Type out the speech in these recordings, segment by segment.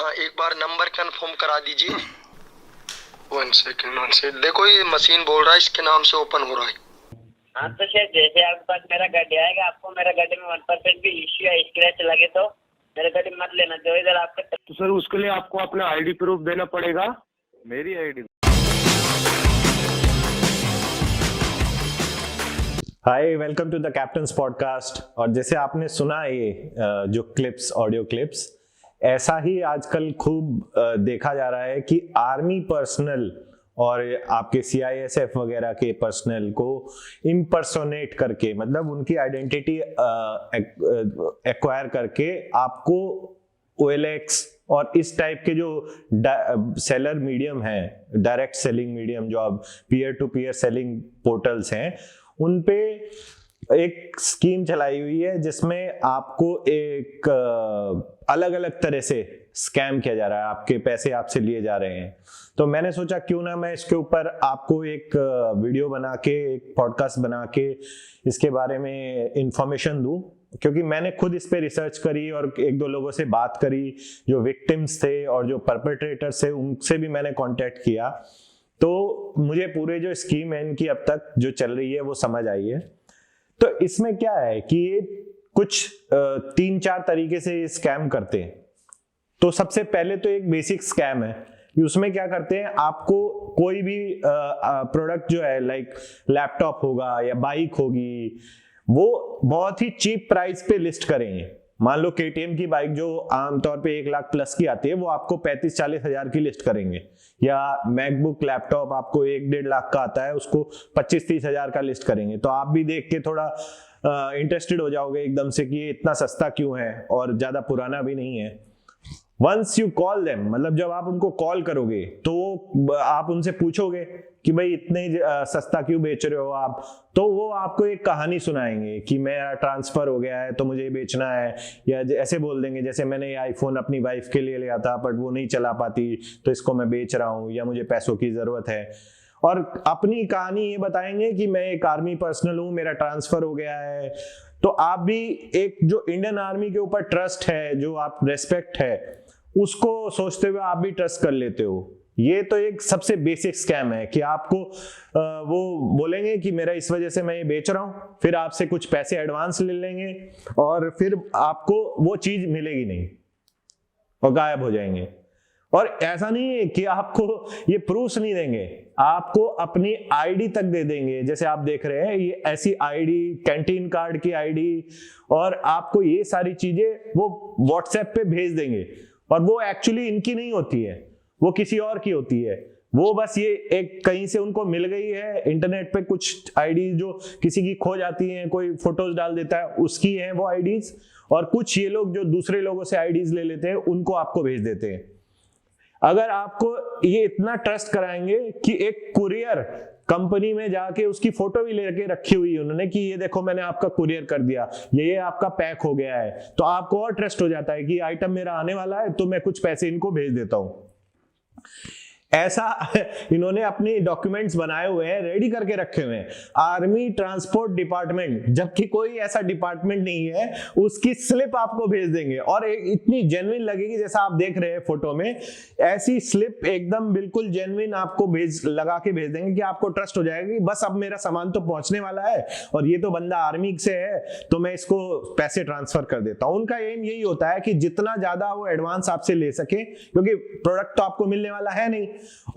एक बार number confirm करा दीजिए। 1 सेकंड देखो, ये मशीन बोल रहा है इसके नाम से ओपन हो रहा है। हाँ तो सर जैसे आपके पास मेरा गाड़ी आएगा, आपको मेरा गाड़ी में 1% भी इश्यू या स्क्रैच लगे तो मेरा गाड़ी मत लेना। जो इधर आपका तो सर उसके लिए आपको अपना आईडी प्रूफ देना पड़ेगा। मेरी ID. Hi, welcome to the captain's podcast. और जैसे आपने सुना ये जो क्लिप्स, ऑडियो क्लिप्स, ऐसा ही आजकल खूब देखा जा रहा है कि आर्मी पर्सनल और आपके सीआईएसएफ वगैरह के पर्सनल को इम्पर्सोनेट करके, मतलब उनकी आइडेंटिटी एक्वायर करके आपको OLX और इस टाइप के जो सेलर मीडियम है, डायरेक्ट सेलिंग मीडियम, जो अब peer to peer selling portals हैं, उन पे एक स्कीम चलाई हुई है जिसमें आपको एक अलग अलग तरह से स्कैम किया जा रहा है, आपके पैसे आपसे लिए जा रहे हैं। तो मैंने सोचा क्यों ना मैं इसके ऊपर आपको एक वीडियो बना के, एक पॉडकास्ट बना के इसके बारे में इंफॉर्मेशन दूं, क्योंकि मैंने खुद इस पे रिसर्च करी और एक दो लोगों से बात करी जो विक्टिम्स थे और जो परपेट्रेटर्स थे, उनसे भी मैंने कांटेक्ट किया। तो मुझे पूरे जो स्कीम है इनकी अब तक जो चल रही है वो समझ आई है। तो इसमें क्या है कि ये कुछ 3-4 तरीके से ये स्कैम करते हैं। तो सबसे पहले तो एक बेसिक स्कैम है कि उसमें क्या करते हैं, आपको कोई भी प्रोडक्ट जो है, लाइक लैपटॉप होगा या बाइक होगी, वो बहुत ही चीप प्राइस पे लिस्ट करेंगे। मान लो KTM की बाइक जो आमतौर पे 1 लाख प्लस की आती है, वो आपको 35-40 हजार की लिस्ट करेंगे। या मैकबुक लैपटॉप आपको 1-1.5 लाख का आता है, उसको 25-30 हजार का लिस्ट करेंगे। तो आप भी देख के थोड़ा इंटरेस्टेड हो जाओगे एकदम से कि ये इतना सस्ता क्यों है और ज्यादा पुराना भी नहीं है। वंस यू कॉल देम, मतलब जब आप उनको कॉल करोगे तो आप उनसे पूछोगे कि भाई इतने सस्ता क्यों बेच रहे हो आप, तो वो आपको एक कहानी सुनाएंगे कि मेरा ट्रांसफर हो गया है तो मुझे बेचना है। या ऐसे बोल देंगे जैसे मैंने ये आईफोन अपनी वाइफ के लिए लिया था बट वो नहीं चला पाती तो इसको मैं बेच रहा हूँ, या मुझे पैसों की जरूरत है। और अपनी कहानी ये बताएंगे कि मैं एक आर्मी पर्सनल हूँ, मेरा ट्रांसफर हो गया है। तो आप भी एक जो इंडियन आर्मी के ऊपर ट्रस्ट है, जो आप रेस्पेक्ट है, उसको सोचते हुए आप भी ट्रस्ट कर लेते हो। ये तो एक सबसे बेसिक स्कैम है कि आपको वो बोलेंगे कि मेरा इस वजह से मैं ये बेच रहा हूं, फिर आपसे कुछ पैसे एडवांस ले लेंगे और फिर आपको वो चीज मिलेगी नहीं और गायब हो जाएंगे। और ऐसा नहीं है कि आपको ये प्रूफ नहीं देंगे, आपको अपनी आईडी तक दे देंगे। जैसे आप देख रहे हैं ये ऐसी आईडी, कैंटीन कार्ड की आईडी, और आपको ये सारी चीजें वो व्हाट्सएप पे भेज देंगे। और वो एक्चुअली इनकी नहीं होती है, वो किसी और की होती है। वो बस ये एक कहीं से उनको मिल गई है इंटरनेट पे, कुछ आईडी जो किसी की खो जाती हैं, कोई फोटोज डाल देता है, उसकी हैं वो आईडीज। और कुछ ये लोग जो दूसरे लोगों से आईडीज ले लेते हैं, उनको आपको भेज देते हैं। अगर आपको ये इतना ट्रस्ट कराएंगे कि एक कुरियर कंपनी में जाके उसकी फोटो भी लेके रखी हुई है उन्होंने कि ये देखो मैंने आपका कुरियर कर दिया, ये आपका पैक हो गया है, तो आपको और ट्रस्ट हो जाता है कि आइटम मेरा आने वाला है तो मैं कुछ पैसे इनको भेज देता हूं। ऐसा इन्होंने अपनी डॉक्यूमेंट्स बनाए हुए हैं, रेडी करके रखे हुए हैं। आर्मी ट्रांसपोर्ट डिपार्टमेंट, जबकि कोई ऐसा डिपार्टमेंट नहीं है, उसकी स्लिप आपको भेज देंगे और इतनी जेन्युइन लगेगी जैसा आप देख रहे हैं फोटो में। ऐसी स्लिप एकदम बिल्कुल जेन्युइन आपको लगा के भेज देंगे कि आपको ट्रस्ट हो जाएगा कि बस अब मेरा सामान तो पहुंचने वाला है और ये तो बंदा आर्मी से है तो मैं इसको पैसे ट्रांसफर कर देता हूं। उनका एम यही होता है कि जितना ज्यादा वो एडवांस आपसे ले सके, क्योंकि प्रोडक्ट तो आपको मिलने वाला है नहीं,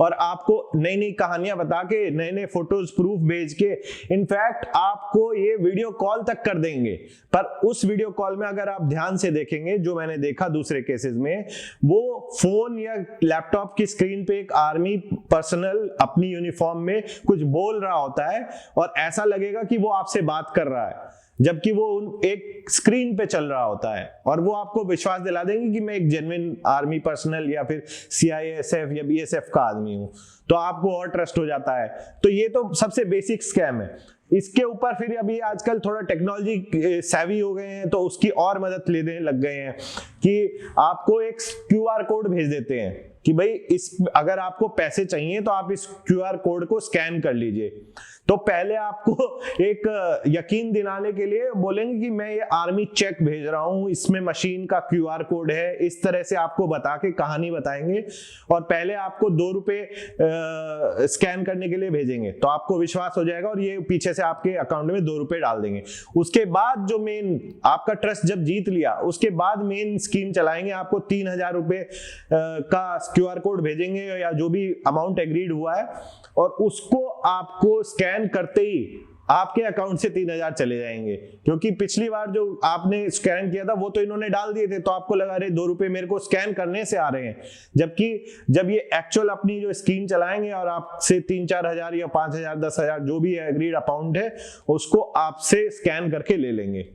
और आपको नई नई कहानियां बता के, नए नए फोटोज प्रूफ भेज के, इनफैक्ट आपको ये वीडियो कॉल तक कर देंगे। पर उस वीडियो कॉल में अगर आप ध्यान से देखेंगे, जो मैंने देखा दूसरे केसेस में, वो फोन या लैपटॉप की स्क्रीन पे एक आर्मी पर्सनल अपनी यूनिफॉर्म में कुछ बोल रहा होता है और ऐसा लगेगा कि वो आपसे बात कर रहा है, जबकि वो एक स्क्रीन पे चल रहा होता है। और वो आपको विश्वास दिला देंगे कि मैं एक जेन्युइन आर्मी पर्सनल या फिर सीआईएसएफ या बीएसएफ का आदमी हूं, तो आपको और ट्रस्ट हो जाता है। तो ये तो सबसे बेसिक स्कैम है। इसके ऊपर फिर अभी आजकल थोड़ा टेक्नोलॉजी सेवी हो गए हैं तो उसकी और मदद लेने लग गए हैं। कि आपको एक QR कोड भेज देते हैं कि भाई अगर आपको पैसे चाहिए तो आप इस QR कोड को स्कैन कर लीजिए। तो पहले आपको एक यकीन दिलाने के लिए बोलेंगे कि मैं ये आर्मी चेक भेज रहा हूं, इसमें मशीन का QR कोड है, इस तरह से आपको बता के कहानी बताएंगे और पहले आपको 2 रुपए स्कैन करने के लिए भेजेंगे तो आपको विश्वास हो जाएगा और ये पीछे से आपके अकाउंट में 2 रुपए डाल देंगे। उसके बाद जो मेन आपका ट्रस्ट जब जीत लिया उसके बाद मेन स्कीम चलाएंगे, आपको 3000 रुपए का QR कोड भेजेंगे या जो भी अमाउंट एग्रीड हुआ है और उसको आपको स्कैन करते ही आपके अकाउंट से 3000 चले जाएंगे। क्योंकि पिछली बार जो आपने स्कैन किया था वो तो इन्होंने डाल दिए थे तो आपको लगा रहे 2 रुपए मेरे को स्कैन करने से आ रहे हैं, जबकि जब ये एक्चुअल अपनी जो स्कीम चलाएंगे और आपसे 3-4 हजार या 5000 10,000 जो भी एग्रीड अमाउंट है उसको आपसे स्कैन करके ले लेंगे।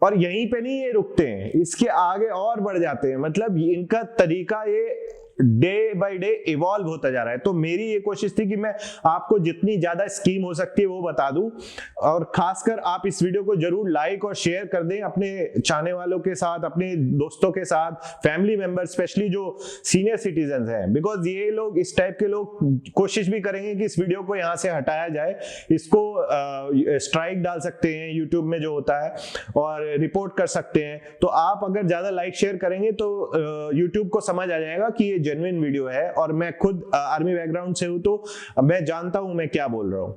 और यहीं पे नहीं ये रुकते हैं, इसके आगे और बढ़ जाते हैं। मतलब इनका तरीका ये डे बाय डे इवॉल्व होता जा रहा है। तो मेरी ये कोशिश थी कि मैं आपको जितनी ज्यादा स्कीम हो सकती है वो बता दूं और खासकर आप इस वीडियो को जरूर लाइक और शेयर कर दें अपने चाहने वालों के साथ, अपने दोस्तों के साथ, फैमिली मेंबर, स्पेशली जो सीनियर सिटीजन हैं, बिकॉज ये लोग इस टाइप के लोग कोशिश भी करेंगे कि इस वीडियो को यहाँ से हटाया जाए, इसको स्ट्राइक डाल सकते हैं यूट्यूब में जो होता है और रिपोर्ट कर सकते हैं। तो आप अगर ज्यादा लाइक शेयर करेंगे तो यूट्यूब को समझ आ जाएगा कि ये जेन्युइन वीडियो है और मैं खुद आर्मी बैकग्राउंड से हूं तो मैं जानता हूं मैं क्या बोल रहा हूं।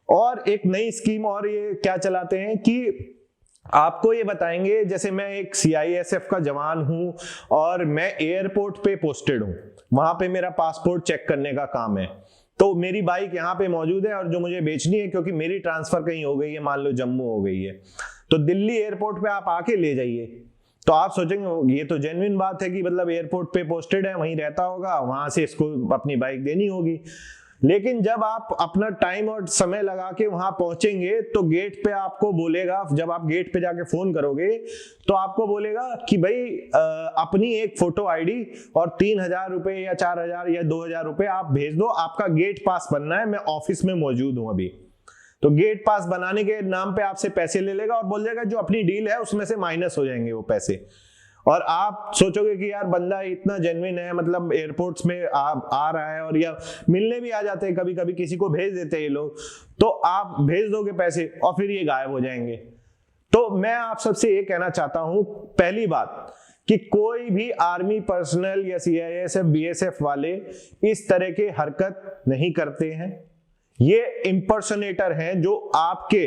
और एक नई स्कीम और ये क्या चलाते हैं कि आपको ये बताएंगे, जैसे मैं एक CISF का जवान हूं और मैं एयरपोर्ट पे पोस्टेड हूं, वहां पे मेरा पासपोर्ट चेक करने का काम है, तो मेरी बाइक यहाँ पे मौजूद है और जो मुझे बेचनी है क्योंकि मेरी ट्रांसफर कहीं हो गई है, मान लो जम्मू हो गई है, तो दिल्ली एयरपोर्ट पे आप आके ले जाइए। तो आप सोचेंगे ये तो जेन्युइन बात है कि मतलब एयरपोर्ट पे पोस्टेड है, वहीं रहता होगा, वहां से इसको अपनी बाइक देनी होगी। लेकिन जब आप अपना टाइम और समय लगा के वहां पहुंचेंगे तो गेट पे आपको बोलेगा, जब आप गेट पे जाके फोन करोगे तो आपको बोलेगा कि भाई अपनी एक फोटो आईडी और 3000 रुपए या 4000 या 2000 रुपए आप भेज दो, आपका गेट पास बनना है, मैं ऑफिस में मौजूद हूं अभी। तो गेट पास बनाने के नाम पे आपसे पैसे ले लेगा और बोल देगा जो अपनी डील है उसमें से माइनस हो जाएंगे वो पैसे। और आप सोचोगे कि यार बंदा इतना जेन्युइन है, मतलब एयरपोर्ट्स में आ रहा है और या मिलने भी आ जाते हैं, कभी कभी किसी को भेज देते हैं ये लोग, तो आप भेज दोगे पैसे और फिर ये गायब हो जाएंगे। तो मैं आप सबसे ये कहना चाहता हूं, पहली बात कि कोई भी आर्मी पर्सनल या CISF BSF वाले इस तरह के हरकत नहीं करते हैं। ये इंपर्सनेटर हैं जो आपके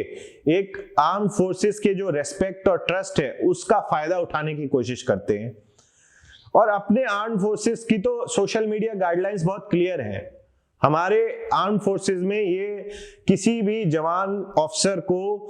एक आर्म फोर्सेस के जो रेस्पेक्ट और ट्रस्ट है उसका फायदा उठाने की कोशिश करते हैं। और अपने आर्म फोर्सेस की तो सोशल मीडिया गाइडलाइंस बहुत क्लियर हैं। हमारे आर्म फोर्सेस में ये किसी भी जवान ऑफिसर को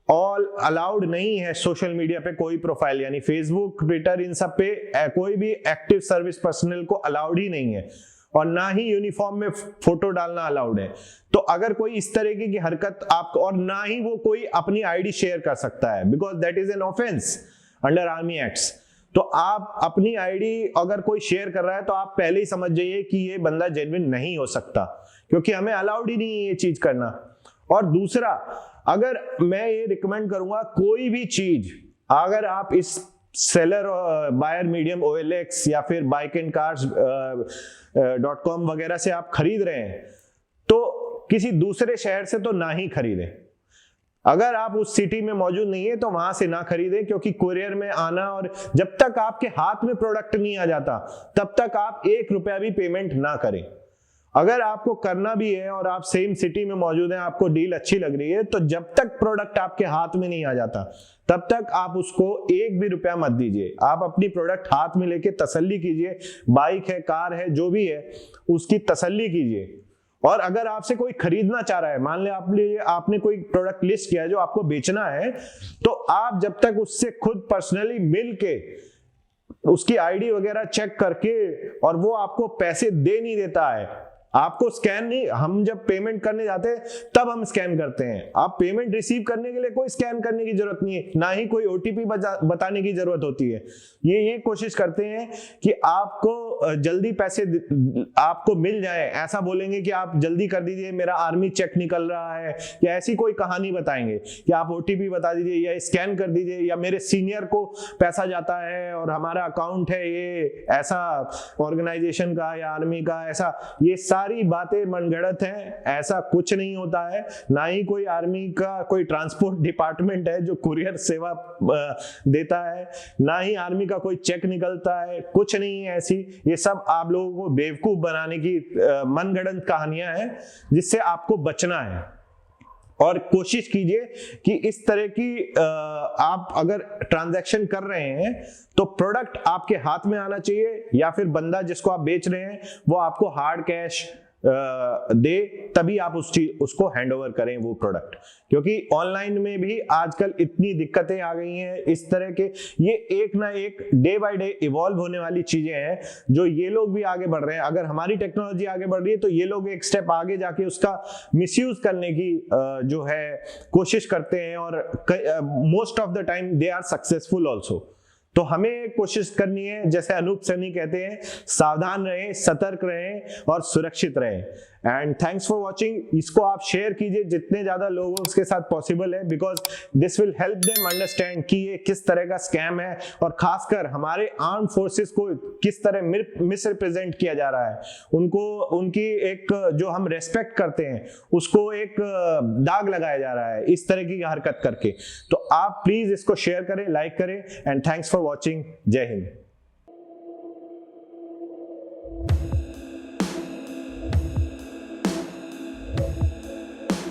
ऑल अलाउड नहीं है सोशल मीडिया पे कोई प्रोफाइल, यानी फेसबुक, ट्विटर, इन सब पे कोई भी एक्टिव सर्विस पर्सनल को अलाउड ही नहीं है और ना ही यूनिफॉर्म में फोटो डालना अलाउड है। तो अगर कोई इस तरीके की हरकत आपको, और ना ही वो कोई अपनी आईडी शेयर कर सकता है, because that is an offence under army acts. तो आप अपनी आईडी अगर कोई शेयर कर रहा है तो आप पहले ही समझ जाइए कि ये बंदा जेन्युइन नहीं हो सकता, क्योंकि हमें अलाउड ही नहीं है ये चीज करना। और दूसरा, अगर मैं ये रिकमेंड करूंगा, कोई भी चीज अगर आप इस सेलर बायर मीडियम OLX या फिर bikeandcars.com वगैरह से आप खरीद रहे हैं तो किसी दूसरे शहर से तो ना ही खरीदें। अगर आप उस सिटी में मौजूद नहीं है तो वहां से ना खरीदें, क्योंकि कुरियर में आना और जब तक आपके हाथ में प्रोडक्ट नहीं आ जाता तब तक आप 1 रुपया भी पेमेंट ना करें। अगर आपको करना भी है और आप सेम सिटी में मौजूद हैं, आपको डील अच्छी लग रही है, तो जब तक प्रोडक्ट आपके हाथ में नहीं आ जाता तब तक आप उसको 1 भी रुपया मत दीजिए। आप अपनी प्रोडक्ट हाथ में लेके तसल्ली कीजिए, बाइक है, कार है, जो भी है उसकी तसल्ली कीजिए। और अगर आपसे कोई खरीदना चाह रहा है, मान ले आपने कोई प्रोडक्ट लिस्ट किया है जो आपको बेचना है, तो आप जब तक उससे खुद पर्सनली मिल के उसकी आईडी वगैरह चेक करके, और वो आपको पैसे दे नहीं देता है, आपको स्कैन नहीं, हम जब पेमेंट करने जाते हैं तब हम स्कैन करते हैं, आप पेमेंट रिसीव करने के लिए कोई स्कैन करने की जरूरत नहीं है, ना ही कोई OTP बताने की जरूरत होती है। ये कोशिश करते हैं कि आपको जल्दी पैसे आपको मिल जाए ऐसा बोलेंगे कि आप जल्दी कर दीजिए, मेरा आर्मी चेक निकल रहा है, या ऐसी कोई कहानी बताएंगे कि आप ओटीपी बता दीजिए या स्कैन कर दीजिए, या मेरे सीनियर को पैसा जाता है और हमारा अकाउंट है ये ऐसा ऑर्गेनाइजेशन का या आर्मी का, ऐसा। ये सारी बातें मनगढ़ंत हैं, ऐसा कुछ नहीं होता है। ना ही कोई आर्मी का कोई ट्रांसपोर्ट डिपार्टमेंट है जो कुरियर सेवा देता है, ना ही आर्मी का कोई चेक निकलता है, कुछ नहीं है ऐसी। ये सब आप लोगों को बेवकूफ बनाने की मनगढ़ंत कहानियां हैं जिससे आपको बचना है। और कोशिश कीजिए कि इस तरह की आप अगर ट्रांजैक्शन कर रहे हैं तो प्रोडक्ट आपके हाथ में आना चाहिए, या फिर बंदा जिसको आप बेच रहे हैं वो आपको हार्ड कैश दे, तभी आप उसको हैंड ओवर करें वो प्रोडक्ट। क्योंकि ऑनलाइन में भी आजकल इतनी दिक्कतें आ गई हैं इस तरह के, ये एक ना एक डे बाय डे इवॉल्व होने वाली चीजें हैं जो ये लोग भी आगे बढ़ रहे हैं। अगर हमारी टेक्नोलॉजी आगे बढ़ रही है तो ये लोग एक स्टेप आगे जाके उसका मिसयूज करने की जो है कोशिश करते हैं, और most of the time they are successful also. तो हमें कोशिश करनी है, जैसे अनूप सैनी कहते हैं, सावधान रहें, सतर्क रहें और सुरक्षित रहें। And thanks for watching. इसको आप शेयर कीजिए जितने ज्यादा लोगों के साथ पॉसिबल है, because this will help them understand कि ये किस तरह का स्कैम है, और खासकर हमारे आर्म फोर्सेस को किस तरह मिस रिप्रेजेंट किया जा रहा है। उनको उनकी एक जो हम रेस्पेक्ट करते हैं उसको एक दाग लगाया जा रहा है इस तरह की हरकत करके। तो आप प्लीज इसको शेयर करें, लाइक करें, एंड थैंक्स फॉर वॉचिंग। जय हिंद।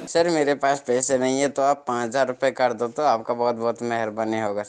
सर मेरे पास पैसे नहीं है तो आप 5,000 रुपये कर दो तो आपका बहुत बहुत मेहरबानी होगा।